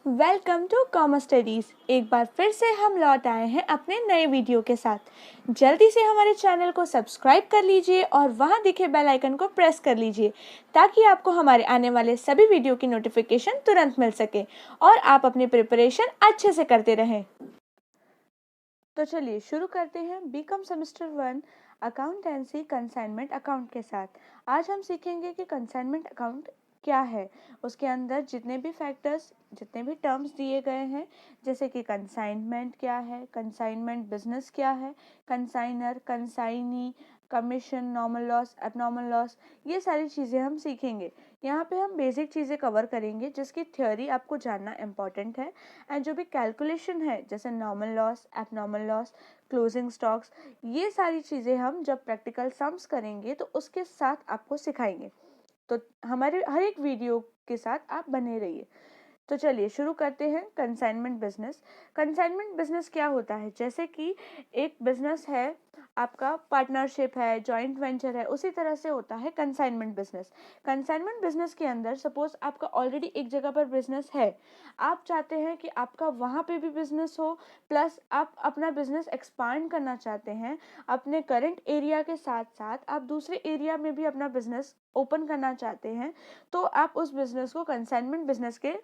Welcome to commerce studies. एक बार फिर से हम लौट आए हैं अपने नए वीडियो के साथ। जल्दी से हमारे चैनल को सब्सक्राइब कर लीजिए और वहां दिखे बेल आइकन को प्रेस कर लीजिए ताकि आपको हमारे आने वाले सभी वीडियो की नोटिफिकेशन तुरंत मिल सके और आप अपनी प्रिपरेशन अच्छे से करते रहें। तो चलिए शुरू करते हैं BCom semester 1 accountancy consignment account के साथ। आज हम सीखेंगे कि कंसाइनमेंट अकाउंट क्या है, उसके अंदर जितने भी फैक्टर्स, जितने भी टर्म्स दिए गए हैं, जैसे कि कंसाइनमेंट क्या है, कंसाइनमेंट बिजनेस क्या है, consignor, consignee, commission, normal loss, abnormal loss, ये सारी चीज़ें हम सीखेंगे। यहाँ पे हम बेसिक चीज़ें कवर करेंगे जिसकी थ्योरी आपको जानना इम्पॉर्टेंट है, एंड जो भी कैलकुलेशन है जैसे normal loss, abnormal loss, closing stocks, ये सारी चीज़ें हम जब प्रैक्टिकल सम्स करेंगे तो उसके साथ आपको सिखाएंगे। तो हमारे हर एक वीडियो के साथ आप बने रहिए। तो चलिए शुरू करते हैं। Consignment business. कंसाइनमेंट बिजनेस क्या होता है? जैसे कि एक बिजनेस है आपका, पार्टनरशिप है, जॉइंट वेंचर है, उसी तरह से होता है कंसाइनमेंट बिजनेस। कंसाइनमेंट बिजनेस के अंदर सपोज आपका ऑलरेडी एक जगह पर बिजनेस है, आप चाहते हैं कि आपका वहाँ पे भी बिजनेस हो, प्लस आप अपना बिजनेस एक्सपांड करना चाहते हैं, अपने करंट एरिया के साथ साथ आप दूसरे एरिया में भी अपना बिजनेस ओपन करना चाहते हैं, तो आप उस बिजनेस को कंसाइनमेंट बिजनेस के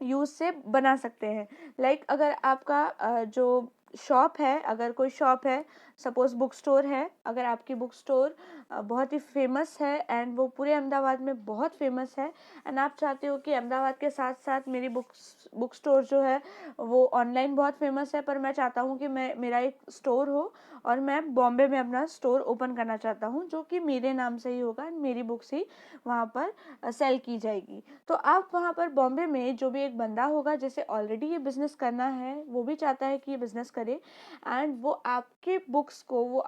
यूज से बना सकते हैं। लाइक अगर आपका जो शॉप है, अगर कोई शॉप है, सपोज बुक स्टोर है, अगर आपकी बुक स्टोर बहुत ही फेमस है एंड वो पूरे अहमदाबाद में बहुत फेमस है, एंड आप चाहते हो कि अहमदाबाद के साथ साथ मेरी बुक स्टोर जो है वो ऑनलाइन बहुत फेमस है, पर मैं चाहता हूँ कि मेरा एक स्टोर हो और मैं बॉम्बे में अपना स्टोर ओपन करना चाहता हूँ जो कि मेरे नाम से ही होगा एंड मेरी बुक्स ही वहाँ पर सेल की जाएगी। तो आप वहाँ पर बॉम्बे में जो भी एक बंदा होगा जिसे ऑलरेडी ये बिजनेस करना है, वो भी चाहता है कि ये बिजनेस करे, एंड वो आपके बुक्स को वो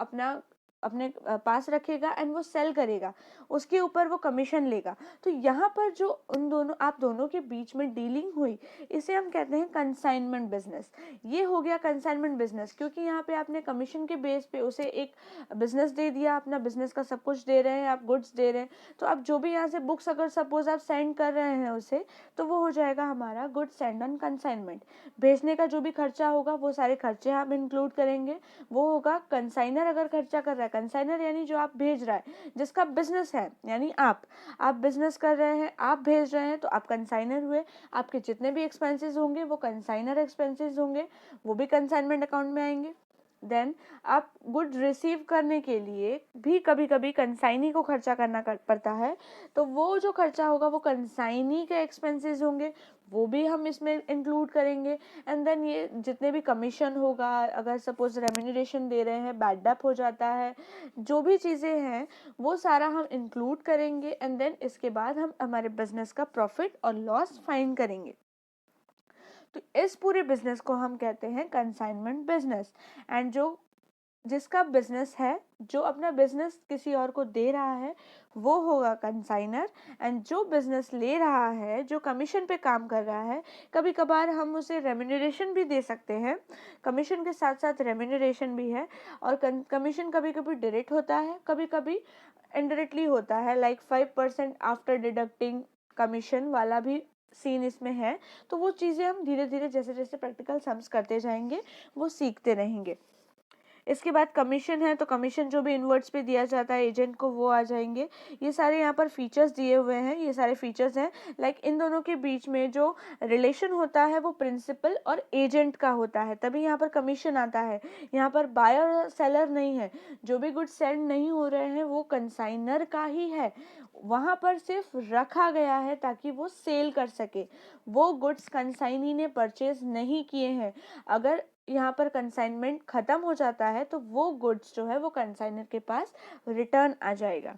अपने पास रखेगा एंड वो सेल करेगा, उसके ऊपर वो कमीशन लेगा। तो यहाँ पर जो उन दोनों, आप दोनों के बीच में डीलिंग हुई, इसे हम कहते हैं कंसाइनमेंट बिजनेस। ये हो गया कंसाइनमेंट बिजनेस, क्योंकि यहाँ पे आपने कमीशन के बेस पे उसे एक बिजनेस दे दिया, अपना बिजनेस का सब कुछ दे रहे हैं, आप गुड्स दे रहे हैं, तो आप जो भी यहाँ से बुक्स अगर सपोज आप सेंड कर रहे हैं उसे, तो वो हो जाएगा हमारा गुड सेंड ऑन कंसाइनमेंट। भेजने का जो भी खर्चा होगा वो सारे खर्चे आप इंक्लूड करेंगे, वो होगा कंसाइनर अगर खर्चा कर रहा है। कंसाइनर यानी जो आप भेज रहा है, जिसका बिजनेस है, यानी आप बिजनेस कर रहे हैं, आप भेज रहे हैं, तो आप कंसाइनर हुए। आपके जितने भी एक्सपेंसेस होंगे वो कंसाइनर एक्सपेंसेस होंगे, वो भी कंसाइनमेंट अकाउंट में आएंगे। देन आप गुड रिसीव करने के लिए भी कभी कभी कंसाइनी को खर्चा करना पड़ता है, तो वो जो खर्चा होगा वो कंसाइनी के एक्सपेंसेस होंगे, वो भी हम इसमें इंक्लूड करेंगे। एंड देन ये जितने भी कमीशन होगा, अगर सपोज रेम्यूनरेशन दे रहे हैं, बैड डेप हो जाता है, जो भी चीज़ें हैं वो सारा हम इंक्लूड करेंगे, एंड देन इसके बाद हम हमारे बिजनेस का प्रॉफिट और लॉस फाइंड करेंगे। तो इस पूरे बिजनेस को हम कहते हैं कंसाइनमेंट बिजनेस। एंड जिसका बिजनेस है, जो अपना बिजनेस किसी और को दे रहा है, वो होगा कंसाइनर। एंड जो बिजनेस ले रहा है, जो कमीशन पे काम कर रहा है, कभी कभार हम उसे रेम्यूनरेशन भी दे सकते हैं, कमीशन के साथ साथ रेम्यूनरेशन भी है। और कमीशन कभी कभी डायरेक्ट होता है, कभी कभी इनडायरेक्टली होता है, लाइक 5% आफ्टर डिडक्टिंग कमीशन वाला भी सीन इसमें है। तो वो चीज़ें हम धीरे धीरे जैसे जैसे प्रैक्टिकल सम्स करते जाएंगे वो सीखते रहेंगे। इसके बाद कमीशन है, तो कमीशन जो भी इनवर्ड्स पे दिया जाता है एजेंट को, वो आ जाएंगे। ये सारे यहाँ पर फीचर्स दिए हुए हैं, ये सारे फीचर्स हैं। लाइक इन दोनों के बीच में जो रिलेशन होता है वो प्रिंसिपल और एजेंट का होता है, तभी यहाँ पर कमीशन आता है। यहाँ पर बायर और सेलर नहीं है, जो भी गुड्स सेंड नहीं हो रहे हैं वो कंसाइनर का ही है, वहाँ पर सिर्फ रखा गया है ताकि वो सेल कर सके। वो गुड्स कंसाइनी ने परचेज नहीं किए हैं। अगर यहाँ पर कंसाइनमेंट खत्म हो जाता है तो वो गुड्स जो है वो कंसाइनर के पास रिटर्न आ जाएगा।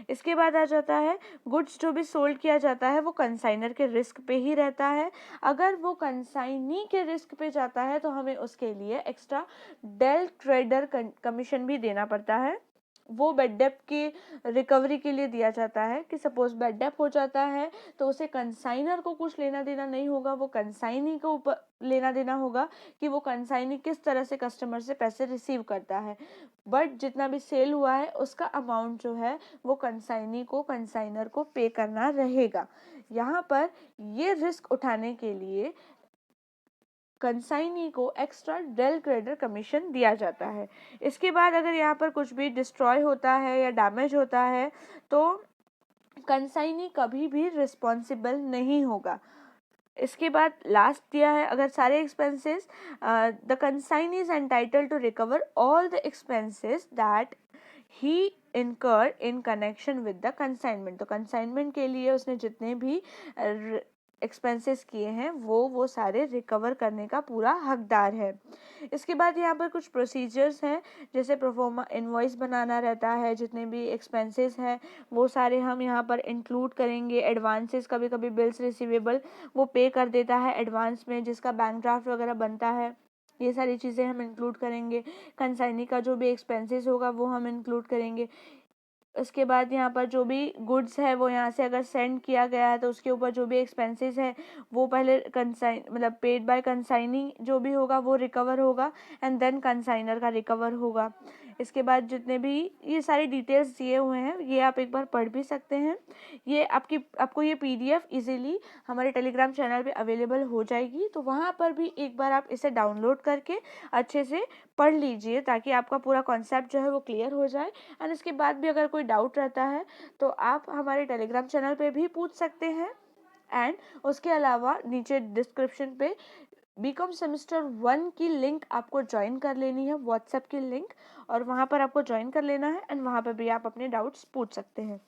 इसके बाद आ जाता है गुड्स जो भी सोल्ड किया जाता है वो कंसाइनर के रिस्क पे ही रहता है। अगर वो कंसाइनी के रिस्क पे जाता है तो हमें उसके लिए एक्स्ट्रा डेल ट्रेडर कमीशन भी देना पड़ता है। वो बेड डेप की रिकवरी के लिए दिया जाता है कि सपोज बेड डेप हो जाता है तो उसे कंसाइनर को कुछ लेना देना नहीं होगा, वो कंसाइनी को ऊपर लेना देना होगा कि वो कंसाइनी किस तरह से कस्टमर से पैसे रिसीव करता है। बट जितना भी सेल हुआ है उसका अमाउंट जो है वो कंसाइनी को, कंसाइनर को पे करना रहेगा। यहाँ पर ये रिस्क उठाने के लिए कंसाइनी को एक्स्ट्रा डेल क्रेडिट कमीशन दिया जाता है। इसके बाद अगर यहाँ पर कुछ भी डिस्ट्रॉय होता है या डैमेज होता है तो कंसाइनी कभी भी रिस्पॉन्सिबल नहीं होगा। इसके बाद लास्ट दिया है, अगर सारे expenses, the consignee is entitled to recover all the expenses that he incurred in connection with the consignment। तो कंसाइनमेंट के लिए उसने जितने भी एक्सपेंसेस किए हैं वो सारे रिकवर करने का पूरा हकदार है। इसके बाद यहाँ पर कुछ प्रोसीजर्स हैं, जैसे प्रोफोर्मा इनवॉइस बनाना रहता है, जितने भी एक्सपेंसेस हैं वो सारे हम यहाँ पर इंक्लूड करेंगे। एडवांसेस, कभी कभी बिल्स रिसीवेबल वो पे कर देता है एडवांस में, जिसका बैंक ड्राफ्ट वगैरह बनता है, ये सारी चीज़ें हम इंक्लूड करेंगे। कंसाइनी का जो भी एक्सपेंसेस होगा वो हम इंक्लूड करेंगे। उसके बाद यहाँ पर जो भी गुड्स है वो यहाँ से अगर सेंड किया गया है तो उसके ऊपर जो भी एक्सपेंसेस है वो पहले कंसाइन मतलब पेड बाय कंसाइनी जो भी होगा वो रिकवर होगा एंड देन कंसाइनर का रिकवर होगा। इसके बाद जितने भी ये सारी डिटेल्स दिए हुए हैं ये आप एक बार पढ़ भी सकते हैं। ये आपको ये PDF इजीली हमारे टेलीग्राम चैनल पे अवेलेबल हो जाएगी, तो वहाँ पर भी एक बार आप इसे डाउनलोड करके अच्छे से पढ़ लीजिए ताकि आपका पूरा कॉन्सेप्ट जो है वो क्लियर हो जाए। एंड इसके बाद भी अगर कोई डाउट रहता है तो आप हमारे टेलीग्राम चैनल पे भी पूछ सकते हैं। एंड उसके अलावा नीचे डिस्क्रिप्शन पे बीकॉम सेमेस्टर 1 की लिंक आपको ज्वाइन कर लेनी है, व्हाट्सएप की लिंक, और वहाँ पर आपको ज्वाइन कर लेना है एंड वहाँ पर भी आप अपने डाउट्स पूछ सकते हैं।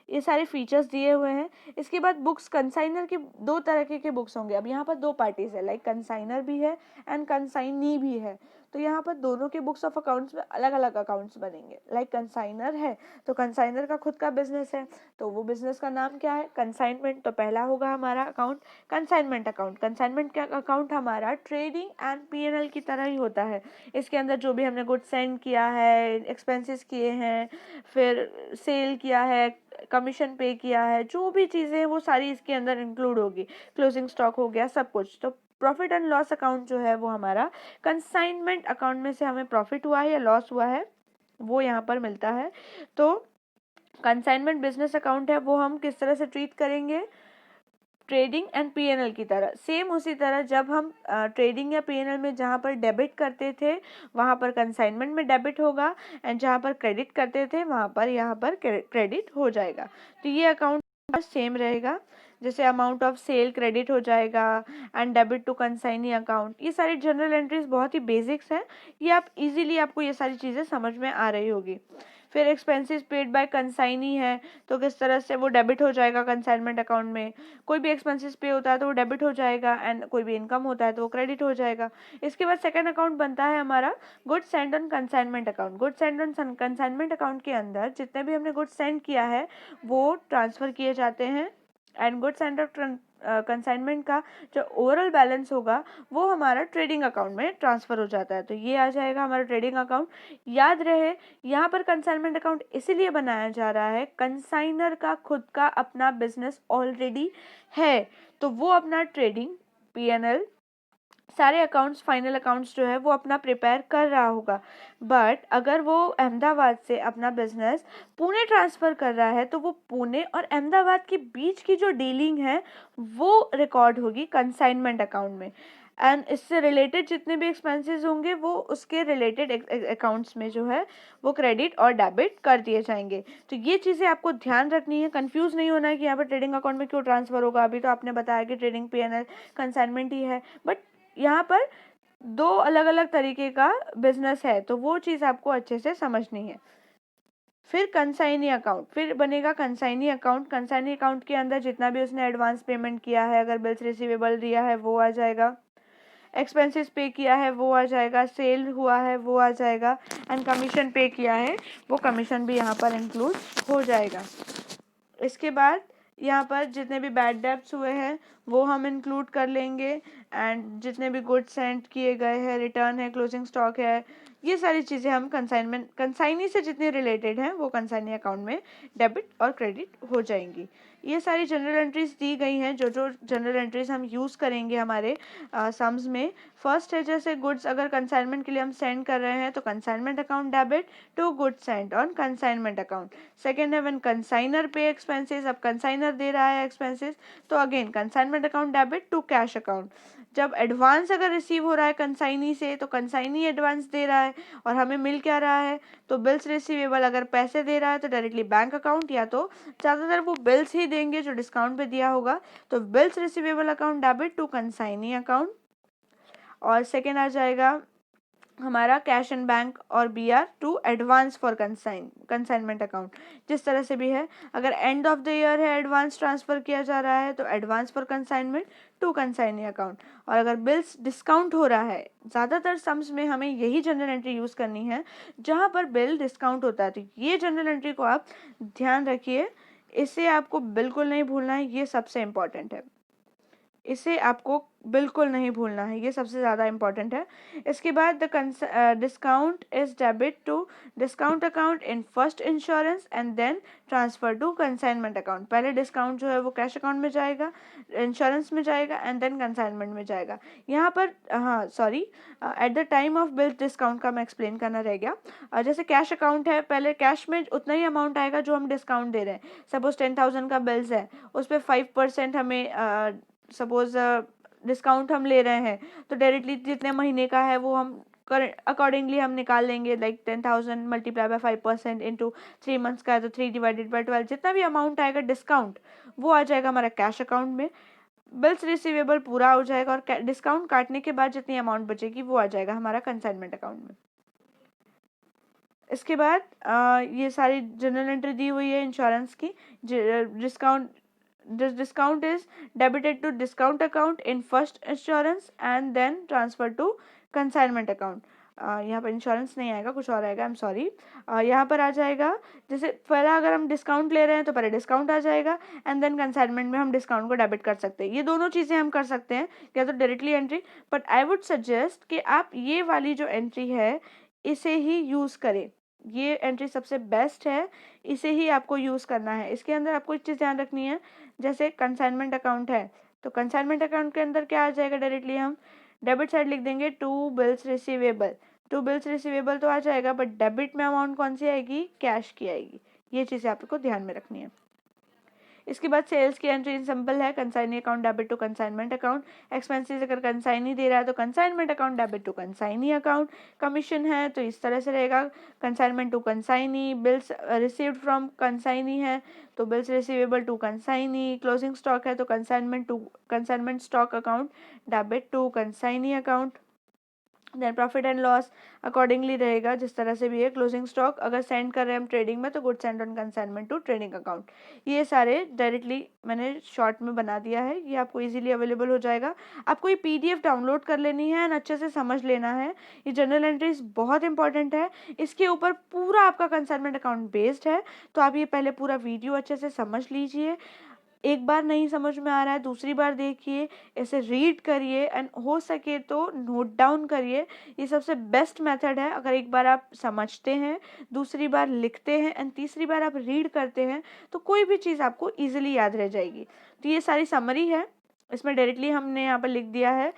ये सारे फीचर्स दिए हुए हैं। इसके बाद बुक्स, कंसाइनर की 2 तरह के बुक्स होंगे। अब यहाँ पर 2 पार्टीज है, लाइक कंसाइनर भी है एंड कंसाइनी भी है। तो यहाँ पर दोनों के बुक्स ऑफ अकाउंट्स में अलग अलग अकाउंट्स बनेंगे। लाइक कंसाइनर है तो कंसाइनर का खुद का बिजनेस है, तो वो बिजनेस का नाम क्या है, कंसाइनमेंट। तो पहला होगा हमारा अकाउंट कंसाइनमेंट अकाउंट। कंसाइनमेंट का अकाउंट हमारा ट्रेडिंग एंड P&L की तरह ही होता है। इसके अंदर जो भी हमने गुड्स सेंड किया है, एक्सपेंसेस किए हैं, फिर सेल किया है, कमीशन पे किया है, जो भी चीज़ें हैं वो सारी इसके अंदर इंक्लूड होगी। क्लोजिंग स्टॉक हो गया, सब कुछ। तो प्रॉफिट एंड लॉस अकाउंट जो है वो हमारा कंसाइनमेंट अकाउंट में से हमें प्रॉफिट हुआ है या लॉस हुआ है वो यहाँ पर मिलता है। तो कंसाइनमेंट बिजनेस अकाउंट है वो हम किस तरह से ट्रीट करेंगे, ट्रेडिंग एंड P&L की तरह। सेम उसी तरह जब हम ट्रेडिंग या P&L में जहाँ पर डेबिट करते थे वहाँ पर कंसाइनमेंट में डेबिट होगा, एंड जहाँ पर क्रेडिट करते थे वहाँ पर यहाँ पर क्रेडिट हो जाएगा। तो ये अकाउंट सेम रहेगा, जैसे अमाउंट ऑफ सेल क्रेडिट हो जाएगा and debit to consignee account. ये सारी जनरल एंट्रीज बहुत ही बेसिक्स हैं, ये आप इजीली आपको ये सारी चीज़ें समझ में आ रही होगी। फिर एक्सपेंसेस पेड बाय कंसाइनी है तो किस तरह से वो डेबिट हो जाएगा कंसाइनमेंट अकाउंट में। कोई भी एक्सपेंसेस पे होता है तो वो डेबिट हो जाएगा एंड कोई भी इनकम होता है तो वो क्रेडिट हो जाएगा। इसके बाद सेकंड अकाउंट बनता है हमारा goods send on consignment account. Goods send on consignment account के अंदर जितने भी हमने गुड्स सेंड किया है वो ट्रांसफ़र किए जाते हैं एंड गुड्स सेंड कंसाइनमेंट का जो ओवरऑल बैलेंस होगा वो हमारा ट्रेडिंग अकाउंट में ट्रांसफ़र हो जाता है। तो ये आ जाएगा हमारा ट्रेडिंग अकाउंट। याद रहे यहाँ पर कंसाइनमेंट अकाउंट इसीलिए बनाया जा रहा है, कंसाइनर का खुद का अपना बिजनेस ऑलरेडी है तो वो अपना ट्रेडिंग P&L सारे अकाउंट्स, फाइनल अकाउंट्स जो है वो अपना प्रिपेयर कर रहा होगा। बट अगर वो अहमदाबाद से अपना बिजनेस पुणे ट्रांसफ़र कर रहा है तो वो पुणे और अहमदाबाद के बीच की जो डीलिंग है वो रिकॉर्ड होगी कंसाइनमेंट अकाउंट में, एंड इससे रिलेटेड जितने भी एक्सपेंसेस होंगे वो उसके रिलेटेड अकाउंट्स में जो है वो क्रेडिट और डेबिट कर दिए जाएंगे। तो ये चीज़ें आपको ध्यान रखनी है, कंफ्यूज नहीं होना है कि यहाँ पर ट्रेडिंग अकाउंट में क्यों ट्रांसफ़र होगा। अभी तो आपने बताया कि ट्रेडिंग P&L कंसाइनमेंट ही है, बट यहाँ पर 2 अलग अलग तरीके का बिजनेस है तो वो चीज़ आपको अच्छे से समझनी है। फिर कंसाइनी अकाउंट, फिर बनेगा कंसाइनी अकाउंट। कंसाइनी अकाउंट के अंदर जितना भी उसने एडवांस पेमेंट किया है, अगर बिल्स रिसीवेबल दिया है वो आ जाएगा, एक्सपेंसेस पे किया है वो आ जाएगा, सेल हुआ है वो आ जाएगा, एंड कमीशन पे किया है वो कमीशन भी यहाँ पर इंक्लूड हो जाएगा। इसके बाद यहाँ पर जितने भी बैड डेब्ट्स हुए हैं वो हम इंक्लूड कर लेंगे, एंड जितने भी गुड्स सेंड किए गए हैं, रिटर्न है, क्लोजिंग स्टॉक है, ये सारी चीज़ें हम कंसाइनी से जितने रिलेटेड हैं वो कंसाइनी अकाउंट में डेबिट और क्रेडिट हो जाएंगी। ये सारी जनरल एंट्रीज दी गई हैं, जो जो जनरल एंट्रीज हम यूज़ करेंगे हमारे सम्स में। फर्स्ट है जैसे गुड्स अगर कंसाइनमेंट के लिए हम सेंड कर रहे हैं तो consignment account debit to goods sent on consignment account. Second है व्हेन कंसाइनर पे एक्सपेंसेस, अब कंसाइनर दे रहा है एक्सपेंसेस तो again consignment account debit to cash account. जब एडवांस अगर रिसीव हो रहा है कंसाइनी से तो कंसाइनी एडवांस दे रहा है और हमें मिल क्या रहा है, तो बिल्स रिसीवेबल अगर पैसे दे रहा है तो डायरेक्टली बैंक अकाउंट, या तो ज़्यादातर वो बिल्स ही देंगे जो डिस्काउंट पे दिया होगा, तो bills receivable account debit to consignee account. और सेकेंड आ जाएगा हमारा कैश एंड बैंक और BR to advance for consignment account. जिस तरह से भी है, अगर एंड ऑफ द ईयर है एडवांस ट्रांसफर किया जा रहा है तो advance for consignment to consignee account. और अगर बिल्स डिस्काउंट हो रहा है, ज़्यादातर सम्स में हमें यही जनरल एंट्री यूज़ करनी है जहाँ पर बिल डिस्काउंट होता है, तो ये जनरल एंट्री को आप ध्यान रखिए, इसे आपको बिल्कुल नहीं भूलना है, ये सबसे इम्पॉर्टेंट है, इसे आपको बिल्कुल नहीं भूलना है, ये सबसे ज़्यादा इंपॉर्टेंट है। इसके बाद the discount is debit to discount account in first insurance and then transfer to consignment account. पहले डिस्काउंट जो है वो कैश अकाउंट में जाएगा, इंश्योरेंस में जाएगा एंड देन कंसाइनमेंट में जाएगा। यहाँ पर हाँ sorry, at the time of bill discount का मैं एक्सप्लेन करना रह गया। जैसे कैश अकाउंट है, पहले कैश में उतना ही अमाउंट आएगा जो हम डिस्काउंट दे रहे हैं। सपोज 10,000 का बिल्स है, उस पर 5% हमें सपोज डिस्काउंट हम ले रहे हैं, तो डायरेक्टली जितने महीने का है वो हम अकॉर्डिंगली हम निकाल लेंगे, like 10,000 multiply by 5% into 3 months का है तो 3 डिवाइडेड बाय 12, जितना भी अमाउंट आएगा डिस्काउंट वो आ जाएगा हमारा कैश अकाउंट में। बिल्स रिसीवेबल पूरा हो जाएगा और डिस्काउंट काटने के बाद जितनी अमाउंट बचेगी वो आ जाएगा हमारा कंसाइनमेंट अकाउंट में। इसके बाद ये सारी जनरल एंट्री दी हुई है इंश्योरेंस की। Discount, this discount is debited to discount account in first insurance and then transfer to consignment account। यहाँ पर इंश्योरेंस नहीं आएगा, कुछ और आएगा, आई एम सॉरी। यहाँ पर आ जाएगा, जैसे पहला अगर हम डिस्काउंट ले रहे हैं तो पहले डिस्काउंट आ जाएगा एंड देन कंसाइनमेंट में हम डिस्काउंट को डेबिट कर सकते हैं। ये दोनों चीज़ें हम कर सकते हैं, या तो directly entry, but I would suggest कि आप ये वाली जो एंट्री है इसे ही यूज़ करें, ये एंट्री सबसे बेस्ट है, इसे ही आपको यूज़ करना है। इसके अंदर आपको एक चीज़ ध्यान रखनी है, जैसे कंसाइनमेंट अकाउंट है तो कंसाइनमेंट अकाउंट के अंदर क्या आ जाएगा, डायरेक्टली हम डेबिट साइड लिख देंगे to bills receivable, to bills receivable तो आ जाएगा, बट डेबिट में अमाउंट कौन सी आएगी, कैश की आएगी। ये चीज़ें आपको ध्यान में रखनी है। इसके बाद सेल्स की एंट्री सिंपल है, consignee account debit to consignment account. Expenses अगर कंसाइनी दे रहा है तो consignment account debit to consignee account. Commission है तो इस तरह से रहेगा, consignment to consignee. Bills received from consignee है तो bills receivable to consignee. Closing stock है तो consignment to consignment stock account debit to consignee account. Then profit and loss accordingly रहेगा, जिस तरह से भी है। क्लोजिंग स्टॉक अगर सेंड कर रहे हैं हम ट्रेडिंग में तो good send on consignment to trading account. ये सारे डायरेक्टली मैंने शॉर्ट में बना दिया है, ये आपको इजीली अवेलेबल हो जाएगा। आपको ये पीडीएफ डाउनलोड कर लेनी है एंड अच्छे से समझ लेना है। ये जनरल एंट्रीज बहुत इंपॉर्टेंट है, इसके ऊपर पूरा आपका कंसाइनमेंट अकाउंट बेस्ड है, तो आप ये पहले पूरा वीडियो अच्छे से समझ लीजिए। एक बार नहीं समझ में आ रहा है दूसरी बार देखिए, इसे रीड करिए एंड हो सके तो नोट डाउन करिए। ये सबसे बेस्ट मेथड है। अगर एक बार आप समझते हैं, दूसरी बार लिखते हैं एंड तीसरी बार आप रीड करते हैं तो कोई भी चीज़ आपको ईजिली याद रह जाएगी। तो ये सारी समरी है, इसमें डायरेक्टली हमने यहाँ पर लिख दिया है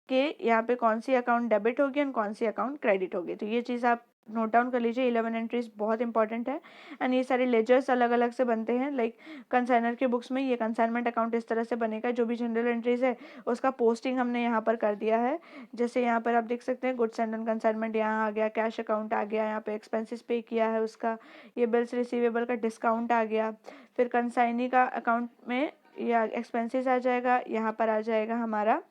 कि यहाँ पे कौन सी अकाउंट डेबिट होगी और कौन सी अकाउंट क्रेडिट होगी। तो ये चीज़ आप नोट डाउन कर लीजिए। 11 एंट्रीज बहुत इंपॉर्टेंट है एंड ये सारे लेजर्स अलग अलग से बनते हैं, लाइक कंसाइनर के बुक्स में ये कंसाइनमेंट अकाउंट इस तरह से बनेगा। जो भी जनरल एंट्रीज है उसका पोस्टिंग हमने यहाँ पर कर दिया है। जैसे यहाँ पर आप देख सकते हैं गुड्स एंड कंसाइनमेंट यहाँ आ गया, कैश अकाउंट आ गया, यहाँ पे एक्सपेंसेस पे किया है उसका, ये बिल्स रिसीवेबल का डिस्काउंट आ गया, फिर कंसाइनी का अकाउंट में या एक्सपेंसेस आ जाएगा, यहाँ पर आ जाएगा हमारा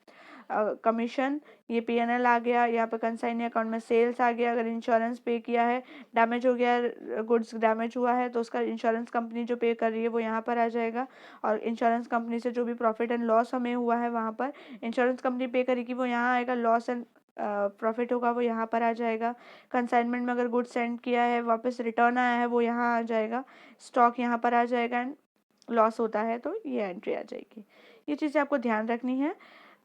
कमीशन, ये पीएनएल आ गया, यहाँ पे कंसाइनी अकाउंट में सेल्स आ गया। अगर इंश्योरेंस पे किया है, डैमेज हो गया, गुड्स डैमेज हुआ है तो उसका इंश्योरेंस कंपनी जो पे कर रही है वो यहाँ पर आ जाएगा, और इंश्योरेंस कंपनी से जो भी प्रॉफिट एंड लॉस हमें हुआ है वहाँ पर इंश्योरेंस कंपनी पे करेगी, वो यहाँ आएगा। लॉस एंड प्रॉफिट होगा वो यहाँ पर आ जाएगा। कंसाइनमेंट में अगर गुड्स सेंड किया है, वापस रिटर्न आया है, वो यहाँ आ जाएगा। स्टॉक यहाँ पर आ जाएगा एंड लॉस होता है तो ये एंट्री आ जाएगी। ये चीज़ें आपको ध्यान रखनी है।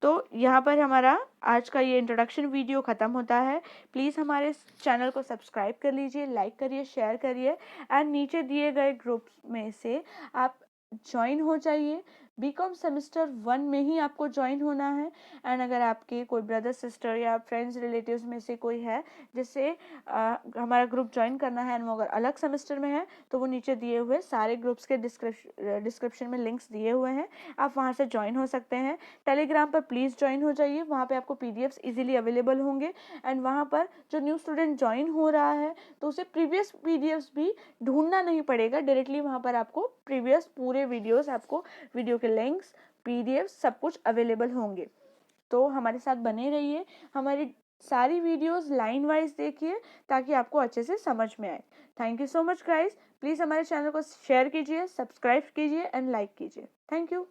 तो यहाँ पर हमारा आज का ये इंट्रोडक्शन वीडियो ख़त्म होता है। प्लीज़ हमारे चैनल को सब्सक्राइब कर लीजिए, लाइक करिए, शेयर करिए एंड नीचे दिए गए ग्रुप में से आप ज्वाइन हो जाइए। बीकॉम सेमेस्टर 1 में ही आपको ज्वाइन होना है। एंड अगर आपके कोई ब्रदर सिस्टर या फ्रेंड्स रिलेटिव्स में से कोई है जिससे हमारा ग्रुप ज्वाइन करना है एंड वो अगर अलग सेमेस्टर में है, तो वो नीचे दिए हुए सारे ग्रुप्स के डिस्क्रिप्शन में लिंक्स दिए हुए हैं, आप वहाँ से ज्वाइन हो सकते हैं। टेलीग्राम पर प्लीज़ ज्वाइन हो जाइए, वहाँ पे आपको पीडीएफ्स इजीली अवेलेबल होंगे। एंड वहाँ पर जो न्यू स्टूडेंट ज्वाइन हो रहा है तो उसे प्रीवियस पीडीएफ्स भी ढूंढना नहीं पड़ेगा, डायरेक्टली वहाँ पर आपको प्रीवियस पूरे वीडियोस, आपको वीडियो के लिंक्स, पीडीएफ सब कुछ अवेलेबल होंगे। तो हमारे साथ बने रहिए, हमारी सारी वीडियोस लाइन वाइज देखिए ताकि आपको अच्छे से समझ में आए। Thank you so much guys, please हमारे चैनल को शेयर कीजिए, सब्सक्राइब कीजिए एंड लाइक कीजिए। Thank you.